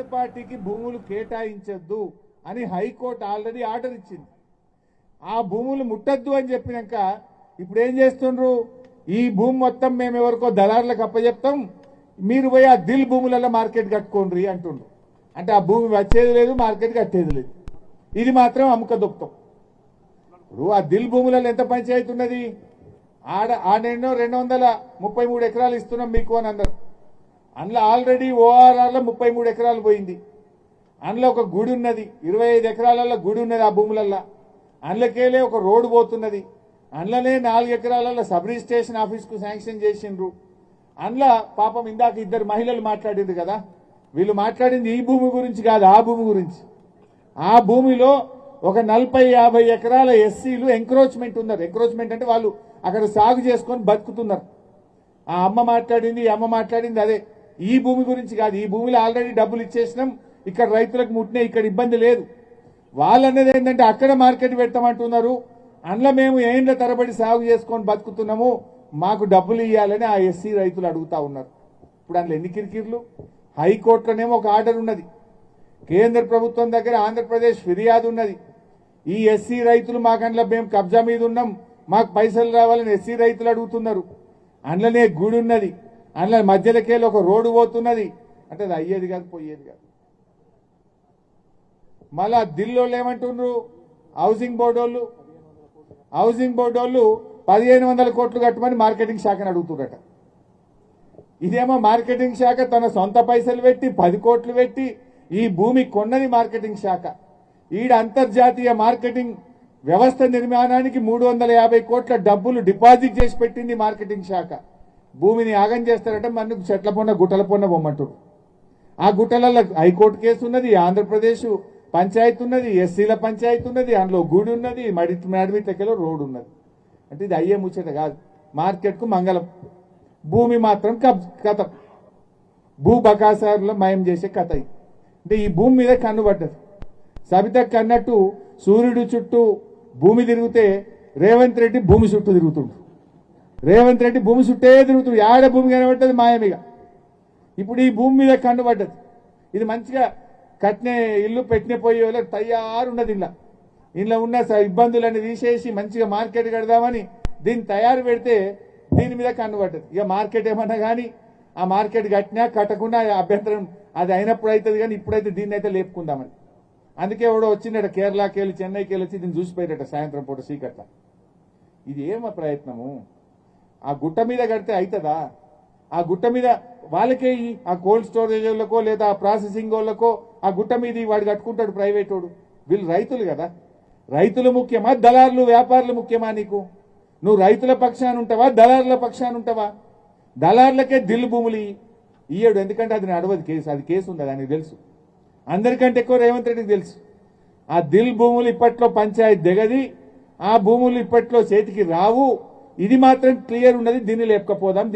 Third పార్టీకి భూములు కేటాయించొద్దు అని హైకోర్టు ఆల్రెడీ ఆర్డర్ ఇచ్చింది. ఆ భూములు ముట్టద్దు అని చెప్పినాక ఇప్పుడు ఏం చేస్తుండ్రు, ఈ భూమి మొత్తం మేము ఎవరికో దళారులకు అప్పచెప్తాం, మీరు పోయి ఆ దిల్ భూములలో మార్కెట్ కట్టుకోండి అంటుండ్రు. అంటే ఆ భూమి వచ్చేది లేదు, మార్కెట్ కట్టేది లేదు. ఇది మాత్రం అమ్ముక దొక్కుతాం. ఇప్పుడు ఆ దిల్ భూములలో ఎంత పంచాయతీ ఉన్నది, ఆడెన్నో 233 ఎకరాలు ఇస్తున్నాం మీకు అని అన్నారు. అందులో ఆల్రెడీ ఓఆర్ఆర్లో 33 ఎకరాలు పోయింది. అందులో ఒక గుడి ఉన్నది, 25 ఎకరాలలో గుడి ఉన్నది ఆ భూములల్లో. అందులోకెళ్ళే ఒక రోడ్డు పోతున్నది. అందులోనే 4 ఎకరాలలో సబ్ రిజిస్ట్రేషన్ ఆఫీస్కు శాంక్షన్ చేసిండ్రు. అందులో పాపం ఇందాక 2 మహిళలు మాట్లాడిండ్రు కదా, వీళ్ళు మాట్లాడింది ఈ భూమి గురించి కాదు, ఆ భూమి గురించి. ఆ భూమిలో ఒక 40-50 ఎకరాల ఎస్సీలు ఎంక్రోచ్మెంట్ ఉన్నారు. ఎంక్రోచ్మెంట్ అంటే వాళ్ళు అక్కడ సాగు చేసుకొని బతుకుతున్నారు. ఆ అమ్మ మాట్లాడింది, ఈ అమ్మ మాట్లాడింది అదే, ఈ భూమి గురించి కాదు. ఈ భూమిలో ఆల్రెడీ డబ్బులు ఇచ్చేసినాం, ఇక్కడ రైతులకు ముట్టినా, ఇక్కడ ఇబ్బంది లేదు. వాళ్ళన్నది ఏంటంటే అక్కడ మార్కెట్ పెడతామంటున్నారు, అందులో మేము ఏండ్ల తరబడి సాగు చేసుకొని బతుకుతున్నాము, మాకు డబ్బులు ఇవ్వాలని ఆ ఎస్సీ రైతులు అడుగుతా ఉన్నారు. ఇప్పుడు అందులో ఎన్ని కిరికిర్లు. హైకోర్టులోనేమో ఒక ఆర్డర్ ఉన్నది, కేంద్ర ప్రభుత్వం దగ్గర ఆంధ్రప్రదేశ్ ఫిర్యాదు ఉన్నది. ఈ ఎస్సీ రైతులు మాకంట్లో మేము కబ్జా మీద ఉన్నాం, మాకు పైసలు రావాలని ఎస్సీ రైతులు అడుగుతున్నారు. అందులోనే గుడి ఉన్నది, అందులో మధ్యలోకెళ్ళి ఒక రోడ్డు పోతున్నది. అంటే అది అయ్యేది కాదు, పోయేది కాదు. మళ్ళా ఢిల్లీలో ఏమంటున్నారు, హౌసింగ్ బోర్డు వాళ్ళు 1500 కోట్లు కట్టమని మార్కెటింగ్ శాఖను అడుగుతున్నారట. ఇదేమో మార్కెటింగ్ శాఖ తన సొంత పైసలు పెట్టి 10 కోట్లు పెట్టి ఈ భూమి కొన్నది మార్కెటింగ్ శాఖ. ఈడ అంతర్జాతీయ మార్కెటింగ్ వ్యవస్థ నిర్మాణానికి 350 కోట్ల డబ్బులు డిపాజిట్ చేసి పెట్టింది మార్కెటింగ్ శాఖ. భూమిని ఆగం చేస్తారట, మనకు చెట్ల పొన్న గుట్టల పొన్న బొమ్మంటారు. ఆ గుట్టలలో హైకోర్టు కేసు ఉన్నది, ఆంధ్రప్రదేశ్ పంచాయతీ ఉన్నది, ఎస్సీల పంచాయతీ ఉన్నది, అందులో గుడి ఉన్నది, మడిమిట్టకెలో రోడ్డు ఉన్నది. అంటే ఇది అయ్యే ముచ్చట కాదు. మార్కెట్కు మంగళం, భూమి మాత్రం కథ, భూ బకాసారులో మయం చేసే కథ. అంటే ఈ భూమి మీద కన్నుబడ్డది. సబితకు అన్నట్టు సూర్యుడు చుట్టూ భూమి తిరిగితే రేవంత్ రెడ్డి భూమి చుట్టూ తిరుగుతుండు. రేవంత్ రెడ్డి భూమి చుట్టే తిరుగుతుండు, ఆడ భూమి కనబడ్డది మాయమిగా. ఇప్పుడు ఈ భూమి మీద కన్నుబడ్డది. ఇది మంచిగా కట్నే ఇల్లు పెట్టిన పోయే వాళ్ళకి తయారున్నది. ఇంట్లో ఉన్న ఇబ్బందులన్నీ తీసేసి మంచిగా మార్కెట్ కడదామని దీన్ని తయారు పెడితే దీని మీద కన్నుబడ్డది. ఇక మార్కెట్ ఏమన్నా కానీ ఆ మార్కెట్ కట్టినా కట్టకుండా అభ్యంతరం అది అయినప్పుడు అవుతుంది, కానీ ఇప్పుడైతే దీన్ని అయితే లేపుకుందామని. అందుకే ఎవడో వచ్చిందట కేరళకి వెళ్ళి చెన్నైకి వెళ్ళి వచ్చి దీన్ని చూసిపోయాడట సాయంత్రం పూట సీకట్ల. ఇది ఏమ ప్రయత్నము? ఆ గుట్ట మీద కడితే అవుతుందా? ఆ గుట్ట మీద వాళ్ళకే ఆ కోల్డ్ స్టోరేజ్ వాళ్ళకో లేదా ఆ ప్రాసెసింగ్ వాళ్ళకో ఆ గుట్ట మీద వాడు కట్టుకుంటాడు ప్రైవేట్ వాడు. వీళ్ళు రైతులు కదా. రైతులు ముఖ్యమా, దళారులు వ్యాపారులు ముఖ్యమా నీకు? నువ్వు రైతుల పక్షాన ఉంటావా, దళారుల పక్షాన ఉంటావా? దళారులకే దిల్లు భూములు ఇయ్యడు, ఎందుకంటే అది నడవదు కేసు. అది కేసు ఉంది, దానికి తెలుసు. అందరికంటే ఎక్కువ రేవంత్ రెడ్డికి తెలుసు. ఆ దిల్ భూములు ఇప్పట్లో పంచాయతీ దిగది, ఆ భూములు ఇప్పట్లో చేతికి రావు. ఇది మాత్రం క్లియర్ ఉన్నది. దీన్ని లేపకపోదాం,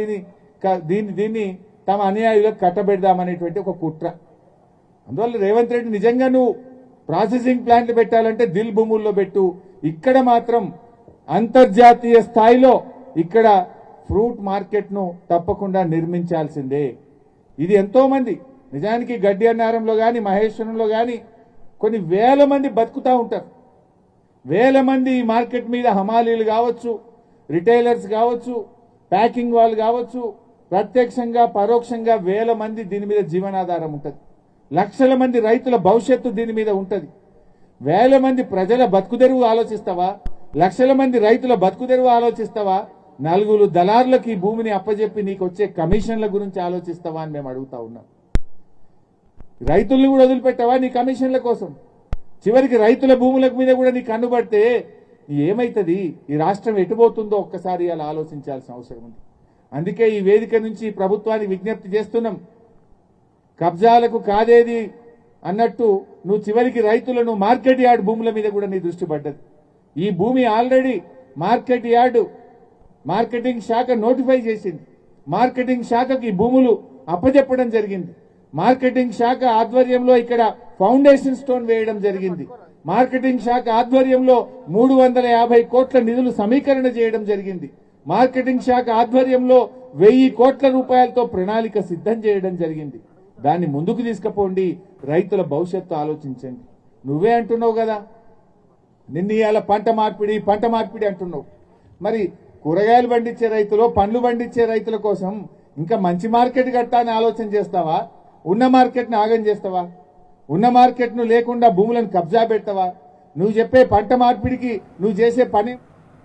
దీన్ని తమ అనుయాయులకు కట్టబెడదామనేటువంటి ఒక కుట్ర. అందువల్ల రేవంత్ రెడ్డి నిజంగా నువ్వు ప్రాసెసింగ్ ప్లాంట్లు పెట్టాలంటే దిల్ భూముల్లో పెట్టు. ఇక్కడ మాత్రం అంతర్జాతీయ స్థాయిలో ఇక్కడ ఫ్రూట్ మార్కెట్ ను తప్పకుండా నిర్మించాల్సిందే. ఇది ఎంతో మంది నిజానికి గడ్డి అన్నారంలో గాని మహేశ్వరంలో గాని కొన్ని వేల మంది బతుకుతా ఉంటారు. వేల మంది ఈ మార్కెట్ మీద హమాలీలు కావచ్చు, రిటైలర్స్ కావచ్చు, ప్యాకింగ్ వాళ్ళు కావచ్చు, ప్రత్యక్షంగా పరోక్షంగా వేల మంది దీని మీద జీవనాధారం ఉంటుంది. లక్షల మంది రైతుల భవిష్యత్తు దీని మీద ఉంటుంది. వేల మంది ప్రజల బతుకుదెరువు ఆలోచిస్తావా? లక్షల మంది రైతుల బతుకుదెరువు ఆలోచిస్తావా? నలుగురు దళారులకు ఈ భూమిని అప్పజెప్పి నీకు వచ్చే కమిషన్ల గురించి ఆలోచిస్తావా అని మేము అడుగుతా ఉన్నాం. రైతుల్ని కూడా వదిలిపెట్టావా నీ కమిషన్ల కోసం? చివరికి రైతుల భూముల మీద కూడా నీకు కన్నుబడితే ఏమైతుంది? ఈ రాష్ట్రం ఎటుపోతుందో ఒక్కసారి అలా ఆలోచించాల్సిన అవసరం ఉంది. అందుకే ఈ వేదిక నుంచి ప్రభుత్వానికి విజ్ఞప్తి చేస్తున్నాం. కబ్జాలకు కాదేది అన్నట్టు నువ్వు చివరికి రైతులను మార్కెట్ యార్డ్ భూముల మీద కూడా నీ దృష్టి పడ్డది. ఈ భూమి ఆల్రెడీ మార్కెట్ యార్డు మార్కెటింగ్ శాఖ నోటిఫై చేసింది. మార్కెటింగ్ శాఖకి భూములు అప్పచెప్పడం జరిగింది. మార్కెటింగ్ శాఖ ఆధ్వర్యంలో ఇక్కడ ఫౌండేషన్ స్టోన్ వేయడం జరిగింది. మార్కెటింగ్ శాఖ ఆధ్వర్యంలో 350 కోట్ల నిధులు సమీకరణ చేయడం జరిగింది. మార్కెటింగ్ శాఖ ఆధ్వర్యంలో 1000 కోట్ల రూపాయలతో ప్రణాళిక సిద్ధం చేయడం జరిగింది. దాన్ని ముందుకు తీసుకుపోండి, రైతుల భవిష్యత్తు ఆలోచించండి. నువ్వే అంటున్నావు కదా, నిన్న ఇవాళ పంట మార్పిడి అంటున్నావు. మరి కూరగాయలు పండించే రైతులు, పండ్లు పండించే రైతుల కోసం ఇంకా మంచి మార్కెట్ కట్టాలని ఆలోచన చేస్తావా? ఉన్న మార్కెట్ను ఆగం చేస్తావా? ఉన్న మార్కెట్ను లేకుండా భూములను కబ్జా పెడతావా? నువ్వు చెప్పే పంట మార్పిడికి నువ్వు చేసే పని